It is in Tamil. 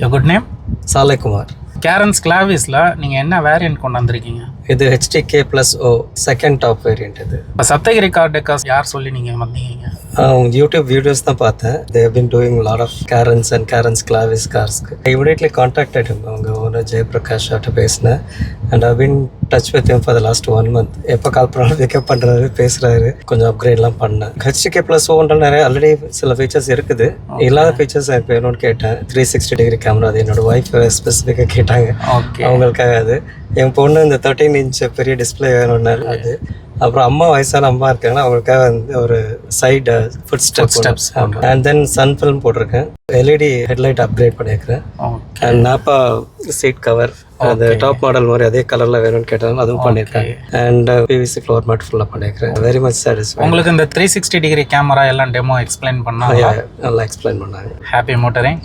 Your good name? Saleh Kumar. Karen's Clavisல நீங்க என்ன வேரியன்ட் கொண்டு வந்திருக்கீங்க? இது HTK+O செகண்ட் டாப் வேரியன்ட் இது. இப்போ சப்தகிரி கார் டெக்காஸ் யார் சொல்லி நீங்க வந்தீங்க? யூடியூப் வீடியோஸ் தான் பார்த்தேன். They have been doing a lot of Karen's and Karen's Clavis cars. I immediately contacted him. அவங்க ஓனர் ஜெயபிரகாஷ் கிட்ட பேசினேன். And I've been touch with him for the last 1 month. எப்போ கால் பண்ணாலும் பிக்கப் பண்ணுறாரு, பேசுகிறாரு, கொஞ்சம் அப்கிரேட்லாம் பண்ணேன். HTK+O நிறைய ஆல்ரெடி சில ஃபீச்சர்ஸ் இருக்குது. இல்லாத ஃபீச்சர்ஸ் இப்போ வேணும்னு கேட்டேன். 360 டிகிரி கேமரா, அது என்னோட ஒய்ஃப் ஸ்பெசிஃபிக்காக கேட்டாங்க. அவங்களுக்காக அது. என் பொண்ணு இந்த 13 இன்ச் பெரிய டிஸ்பிளே வேணும்னாரு அது. அப்புறம் அம்மா வயசான அம்மா இருக்காங்கன்னா அவங்களுக்காக வந்து ஒரு side foot steps and then sun film போட்டிருக்கேன். எல்இடி ஹெட்லைட் அப்கிரேட் பண்ணியிருக்கிறேன். அண்ட் நாப்பா சீட் கவர் அந்த டாப் மாடல் மாதிரி அதே கலரில் வேணும்னு கேட்டாலும் அதுவும் பண்ணியிருக்கேன். அண்ட் பிவிசி ஃப்ளோர் மேட் ஃபுல்லாக பண்ணியிருக்கிறேன். Very much satisfy. உங்களுக்கு இந்த 360 டிகிரி கேமரா எல்லாம் டெமோ எக்ஸ்பிளைன் பண்ணா நல்லா எக்ஸ்பிளைன் பண்ணாங்க. Happy motoring.